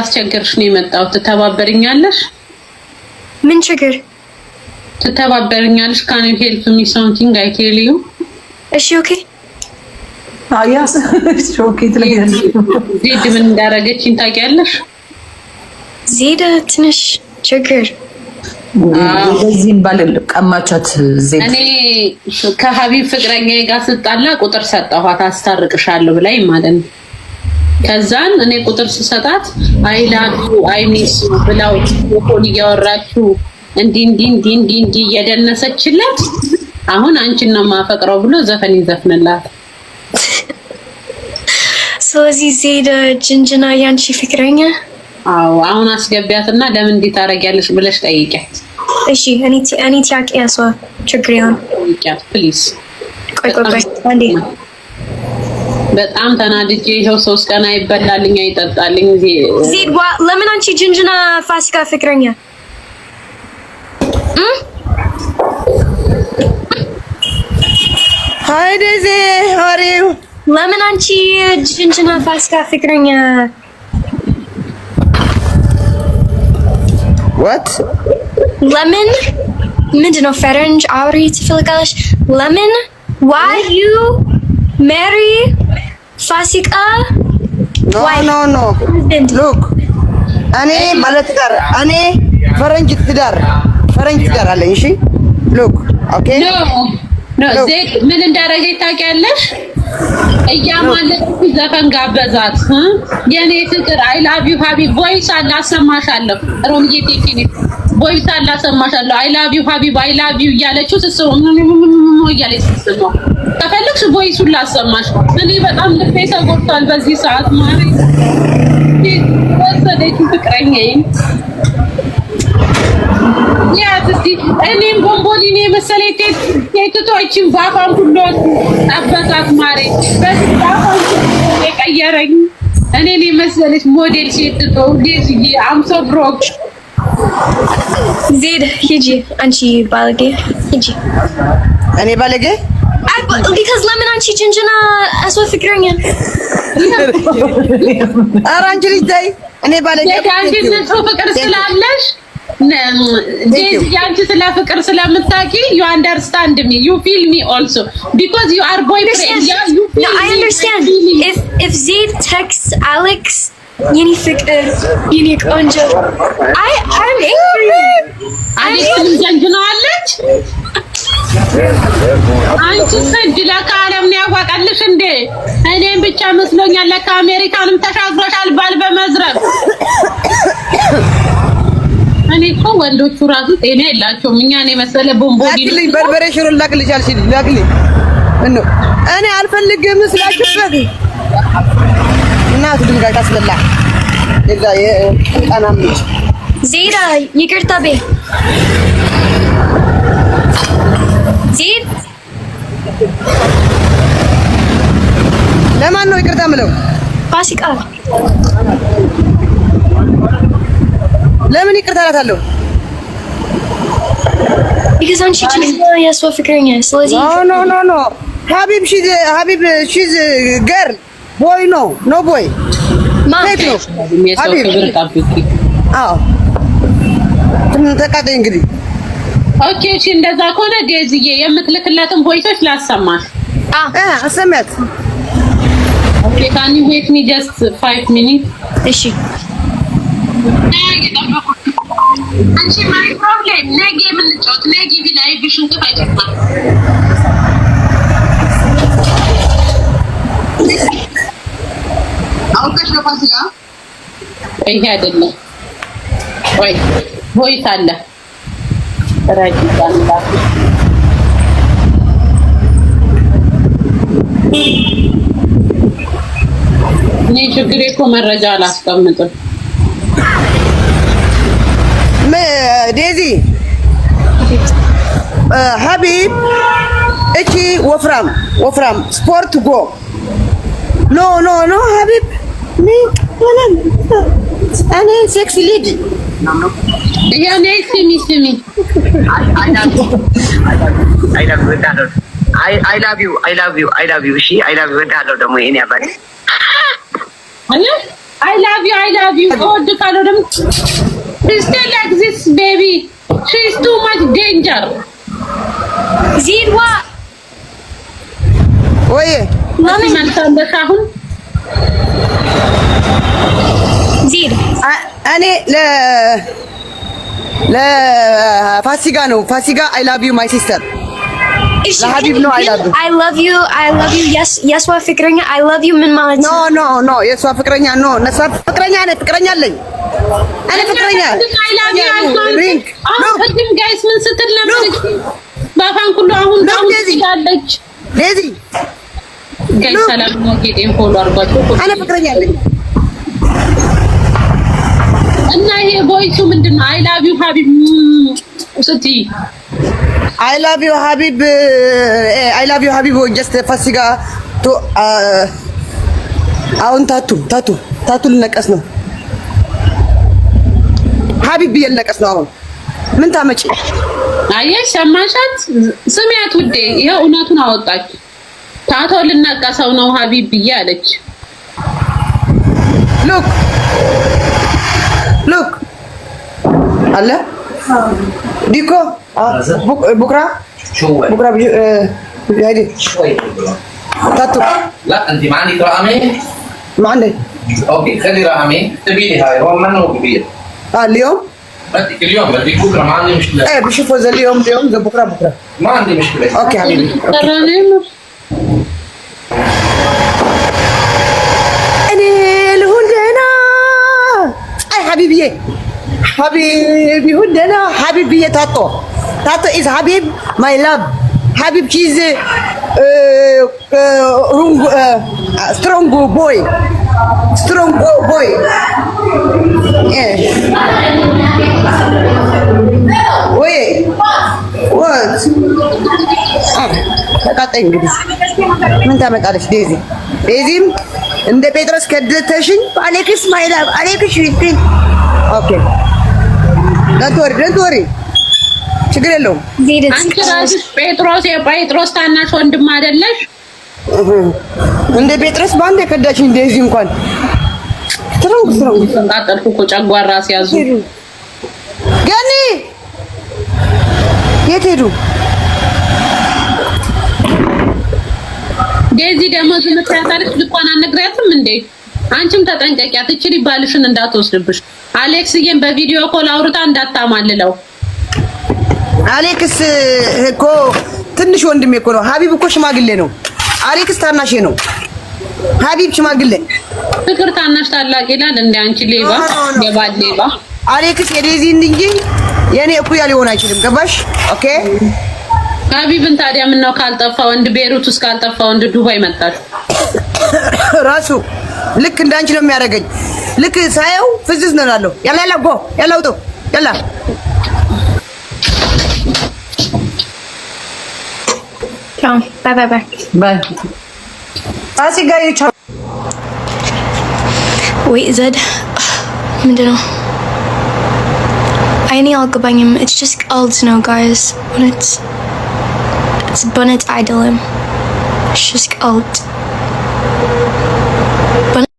አስቸግርሽ ነው የመጣው ትተባበርኛለሽ ምን ችግር ትተባበርኛለሽ can you help me something I tell you እሺ ኦኬ አያስ ኦኬ ትለኛለሽ ዜድ ምን እንዳረገችኝ ታውቂያለሽ ዜድ ትንሽ ችግር በዚህን ባለል ቀማቻት ዜድ እኔ ከሀቢብ ፍቅረኛዬ ጋር ስጣላ ቁጥር ሰጣኋት አስታርቅሻለሁ ብላኝ ማለት ነው ከዛን እኔ ቁጥር ስሰጣት አይላዱ አይሚስ ብላው ፎን እያወራችሁ እንዲ እየደነሰችለት አሁን አንቺን ነው ማፈቅረው ብሎ ዘፈን ይዘፍንላት ስለዚህ ዜድ ጅንጅና ያንቺ ፍቅረኛ አዎ አሁን አስገቢያትና ለምን እንዴት ታረጊያለሽ ብለሽ ጠይቂያት እሺ እኔ ታውቂ ያሷ ችግር ይሆን ጠይቂያት ፕሊዝ ቆይ አንዴ በጣም ተናድጄ ይሄው 3 ቀን አይበላልኝ አይጠጣልኝ ዜድ ለምን አንቺ ጅንጅና ፋሲካ ፍቅረኛ Hi Daisy, how are you? ለምን አንቺ ጅንጅና ፋሲካ ፍቅረኛ What? ለምን ምንድነው ፈረንጅ አውሪ ትፈልጋለሽ ለምን why you marry ፋሲካ No. Look, እኔ ፈረንጅ ትዳር አለኝ እሺ Look, okay? No, ዜድ ምን እንዳረገ ታውቂያለሽ እያማለች ዘፈን ጋበዛት የኔ ፍቅር I love you ሀቢብ ቮይስ አላሰማሻለሁ ሮምዬ ቴክኒ ቮይስ አላሰማሻለሁ I love you ሀቢብ I love you እያለችው እያለችው ከፈለግሽ ቮይሱን ላሰማሽ እኔ በጣም ልቤ ተጎድቷል በዚህ ሰዓት ማለት ወሰደች ፍቅረኛዬ ያትስቲ እኔም ቦምቦሊኔ መሰለኝ ቴቶችን ባፋን ሁሉ አባዛት ማሬ በዚህ ባፋን የቀየረኝ እኔ መሰለሽ ሞዴል ሴትቶ ዴዚ I'm so broke ዜድ ሂጂ አንቺ ባለጌ ሂጂ እኔ ባለጌ because ለምን አንቺ ጅንጅና አሶ ፍቅረኛ ኧረ አንቺ ልጅ ተይ እኔ ባለጌ አንቺ ንጹህ ፍቅር ስላለሽ ዴዚ አንቺ ስለ ፍቅር ስለምታውቂ you understand me you feel me also because you are boyfriend yeah you feel I understand if Zaid texts Alex የኔ ፍቅር የኔ ቆንጆ I'm angry አለች ጀንጅናለች አንቺ ሰድላ ካለም ነው ያዋቃልሽ እንዴ እኔም ብቻ መስሎኛል ለአሜሪካንም ተሻግሮሻል ባል በመዝረብ እኔ እኮ ወንዶቹ ራሱ ጤና የላቸውም እኛን የመሰለ ቦምቦዲ ላክልኝ በርበሬ ሽሮ ላክልኝ አልሽኝ ላክልኝ እኔ አልፈልግም ስላችሁበት እናት ድንጋይ ታስበላ እዛ የጣናም ልጅ ዜድ ይቅርታ በይ ዜድ ለማን ነው ይቅርታ የምለው ፋሲካ ለምን ይቅርታ እላታለሁ because አንቺ ጅንጅና የሷ ፍቅረኛ ስለዚህ no ሀቢብ she's girl boy no boy ሴት ነው ሀቢብ አዎ ተቃጠይ እንግዲህ ኦኬ እሺ እንደዛ ከሆነ ዴዚዬ የምትልክላትን ቮይሶች ላሰማሽ አሰማት ኦኬ can you wait me just 5 minutes እሺ አንቺ ማይ ፕሮብሌም ነገ የምንጫወት ነገ ቢላይ ቢሽን ተፋይተማ አውቀሽ ለፋሲካ ይሄ አይደለም ወይ ቮይስ አለ ረጅም እኔ ችግሬ እኮ መረጃ አላስቀምጥም ዴዚ ሀቢብ እቺ ወፍራም ስፖርት ጎ ኖ ሀቢብ እኔ ሴክሲ ሌዲ ያኔ ስሚ I love you እሺ I love you እወዳለሁ ደግሞ የኔ አባቴ I love you እወድካለሁ ደግሞ stay like this baby she is too much danger ዚድዋ ወይ ማሚ ማንተንበሽ አሁን ዚድ እኔ ለፋሲካ ነው ፋሲካ I love you my sister ለሀቢብ ነው I love you የሷ ፍቅረኛ I love you ምን ማለት ነው? ኖ የሷ ፍቅረኛ ኖ ነሷ ፍቅረኛ ነኝ ፍቅረኛ አለኝ እኔ ፍቅረኛ ሪንግ ኖ ቅድም ጋይስ ምን ስትል ነበር ባፋን ሁሉ አሁን ትላለች ዴዚ ጋይስ ሰላም ነው ጌጤን ፎሎ አድርጓቸው እኔ ፍቅረኛ አለኝ እና ይሄ ቮይሱ ምንድነው I love you ሀቢብ ስትይ I love you ሀቢብ just ፋሲካ ቱ አሁን ታቱ ልነቀስ ነው ሀቢብ ብዬ ልነቀስ ነው አሁን ምን ታመጪ አየሽ ሰማሻት ስሚያት ውዴ ይሄው እውነቱን አወጣች ታቶ ልነቀሰው ነው ሀቢብ ብዬ አለች ሉክ አለ ዲኮ ቡክራ هادي تاتو لا انت ما عندك رقمي ما عندي اوكي خلي رقمي اكتبي لي هاي هو منه كبير اليوم بدك اليوم بدك بكره ما عندي مشكله ايه بشوفه زي اليوم زي بكره ما عندي مشكله اوكي حبيبي انا الهندنا اي حبيبي هندنا حبيبي تاتو is حبيب my love حبيب she's strong boy yeah wait what ተቃጣይ እንግዲህ ምን ታመጣለች ዴዚም እንደ ጴጥሮስ ከደተሽኝ አሌክስ my love አሌክስ ይስጥኝ ኦኬ don't worry ችግር የለውም አንቺ ራስሽ ጴጥሮስ ታናሽ ወንድም አይደለሽ እንደ ጴጥሮስ ባንዴ ከዳችኝ እንደዚህ እንኳን ትሮንግ ታጠልኩ እኮ ጨጓራ ሲያዙ ገኒ የት ሄዱ ዴዚ ደግሞ ዝምታታለች ልኳን አነግሪያትም እንዴ አንቺም ተጠንቀቂያት እቺ ባልሽን እንዳትወስድብሽ አሌክስዬን በቪዲዮ ኮል አውርታ እንዳታማልለው አሌክስ እኮ ትንሽ ወንድሜ እኮ ነው ሀቢብ እኮ ሽማግሌ ነው አሌክስ ታናሽ ነው ሀቢብ ሽማግሌ ፍቅር ታናሽ ታላቅ ይላል እንደ አንቺ ሌባ የባል ሌባ አሌክስ የዴዚ እንጂ የኔ እኩያ ሊሆን አይችልም ገባሽ ኦኬ ሀቢብን ታዲያ ምን ነው ካልጠፋ ወንድ ቤሩት ውስጥ ካልጠፋ ወንድ ዱባይ መጣሽ ራሱ ልክ እንዳንቺ ነው የሚያደርገኝ ልክ ሳየው ፍዝዝ ነው ያለው ያላ ጎ ያላ ውጡ ያላ Ciao. Bye. ፋሲካ ይቻው Wait, Zed. ምንድነው? አይኔ አልገባኝም. It's just old now, guys. It's bonnet idolum. It's just old.